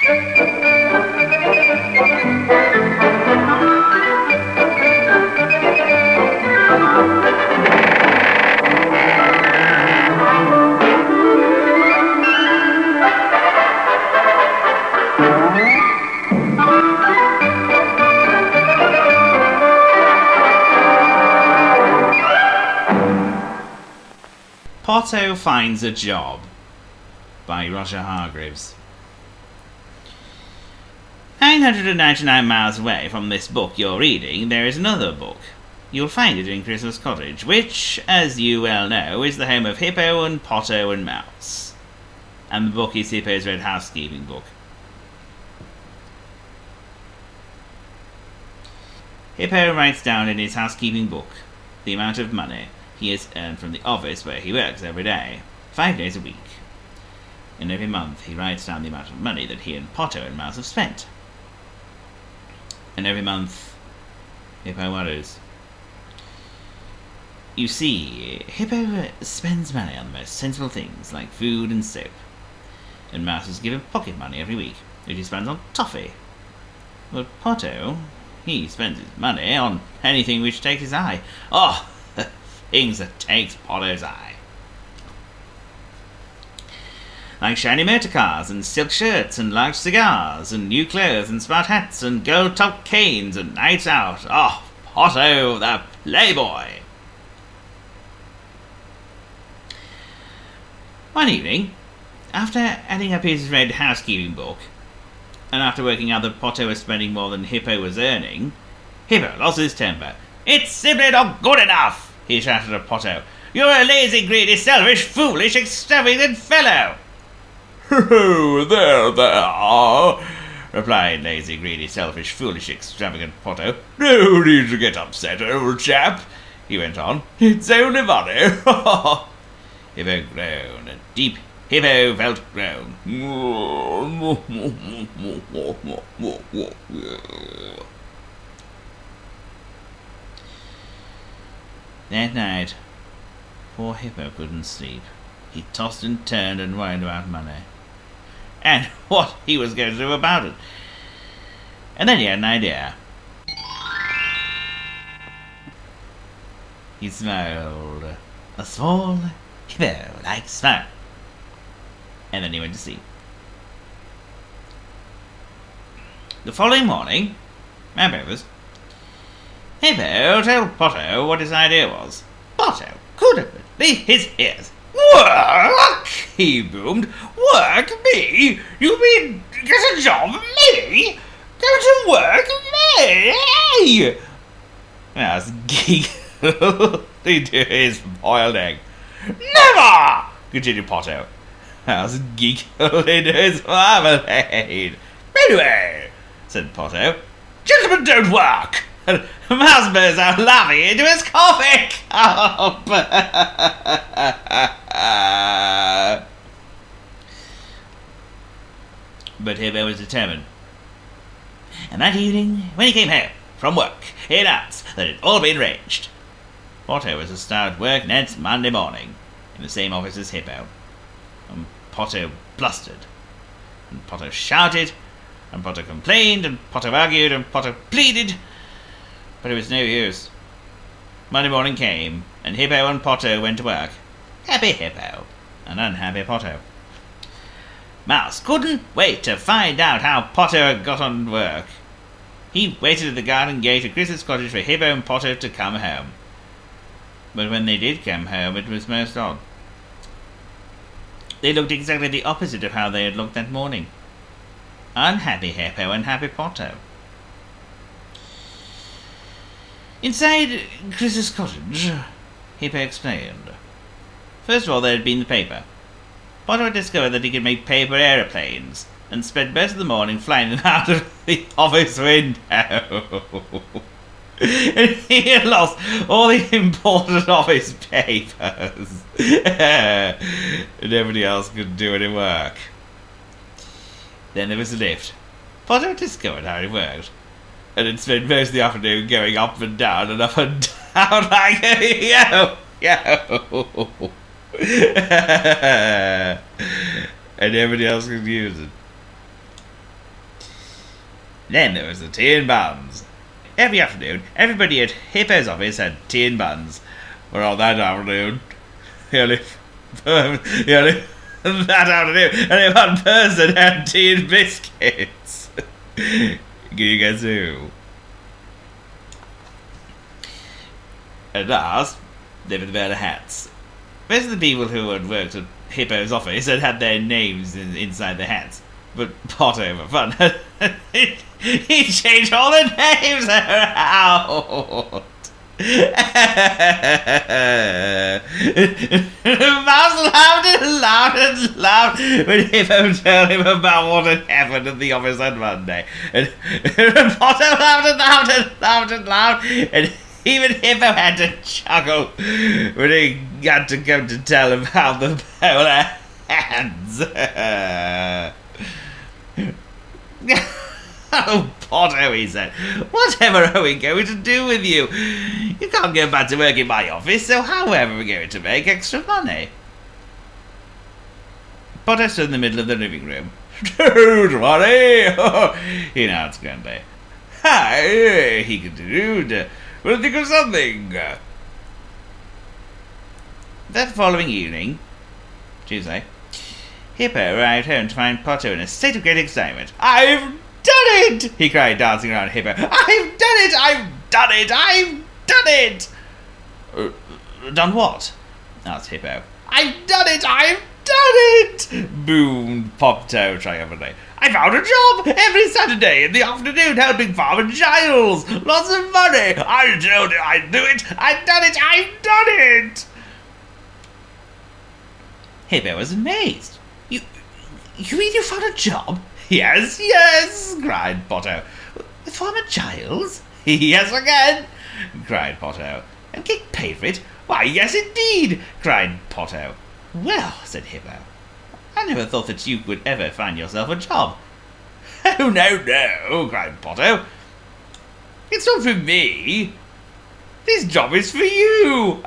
Potto Finds a Job by Roger Hargreaves. 999 miles away from this book you're reading, there is another book. You'll find it in Christmas Cottage, which, as you well know, is the home of Hippo and Potto and Mouse. And the book is Hippo's Red Housekeeping book. Hippo writes down in his housekeeping book the amount of money he has earned from the office where he works every day, 5 days a week. And every month he writes down the amount of money that he and Potto and Mouse have spent. And every month Hippo worries. You see, Hippo spends money on the most sensible things like food and soap, and Mouse is given pocket money every week, which he spends on toffee. But Potto, he spends his money on anything which takes his eye. Oh, things that takes Potto's eye. Like shiny motor cars, and silk shirts, and large cigars, and new clothes, and smart hats, and gold-topped canes, and nights out. Oh, Potto the playboy! One evening, after adding up his red housekeeping book, and after working out that Potto was spending more than Hippo was earning, Hippo lost his temper. "It's simply not good enough!" he shouted at Potto. "You're a lazy, greedy, selfish, foolish, extravagant fellow!" "Oh, there, replied lazy, greedy, selfish, foolish, extravagant Potto. "No need to get upset, old chap," he went on. "It's only money." Hippo groaned. A deep Hippo felt groan. That night, poor Hippo couldn't sleep. He tossed and turned and worried about money, and what he was going to do about it. And then he had an idea. He smiled. A small Hippo-like smile. And then he went to sleep. The following morning, at breakfast, Hippo told Potto what his idea was. Potto couldn't believe his ears. "Work?" he boomed. "Work me? You mean get a job? Me? Go to work? Me?" Mouse giggled into his boiled egg. "Never!" continued Potto. Mouse giggled into his marmalade. "Anyway," said Potto, "gentlemen don't work." And Mouse burst out laughing into his coffee cup. But Hippo was determined. And that evening, when he came home from work, he announced that it had all been arranged. Potto was to start work next Monday morning, in the same office as Hippo. And Potto blustered, and Potto shouted, and Potto complained, and Potto argued, and Potto pleaded. But it was no use. Monday morning came, and Hippo and Potto went to work. Happy Hippo, and unhappy Potto. Mouse couldn't wait to find out how Potto had got on work. He waited at the garden gate at Christmas Cottage for Hippo and Potto to come home. But when they did come home, it was most odd. They looked exactly the opposite of how they had looked that morning. Unhappy Hippo and happy Potto. Inside Chris's cottage, Hippo explained. First of all, there had been the paper. Potto had discovered that he could make paper aeroplanes, and spent most of the morning flying them out of the office window. And he had lost all the important office papers. And nobody else could do any work. Then there was the lift. Potto had discovered how it worked, and had spent most of the afternoon going up and down like a yo. And everybody else could use it. Then there was the tea and buns. Every afternoon, everybody at Hippo's office had tea and buns. But on that afternoon, that afternoon, only one person had tea and biscuits. Can you guess who? At last, they would wear the hats. Most of the people who had worked at Hippo's office had their names inside the hats. But Potto, for fun, he changed all the names around. Mouse laughed and laughed and laughed when Hippo told him about what had happened at the office on Monday. And Potto laughed and laughed and laughed and laughed, and even Hippo had to chuckle when he got to come to tell him about the polar hands. Oh, Potto, he said, whatever are we going to do with you? You can't go back to work in my office, so how are we going to make extra money? Potto stood in the middle of the living room. Don't worry, he announced grandly. Hi, he continued. We'll think of something. That following evening, Tuesday, Hippo arrived home to find Potto in a state of great excitement. I've done it! He cried, dancing around Hippo. I've done it! I've done it! I've done it! Done what? Asked Hippo. I've done it! I've done it! Boomed Potto triumphantly. I found a job every Saturday in the afternoon helping Farmer Giles. Lots of money. I told you I'd do it. I've done it. I've done it. Hippo was amazed. You mean you found a job? Yes, yes, cried Potto. With Farmer Giles? Yes, again, cried Potto. And get paid for it? Why, yes, indeed, cried Potto. Well, said Hippo, I never thought that you would ever find yourself a job. Oh, no, cried Potto. It's not for me. This job is for you.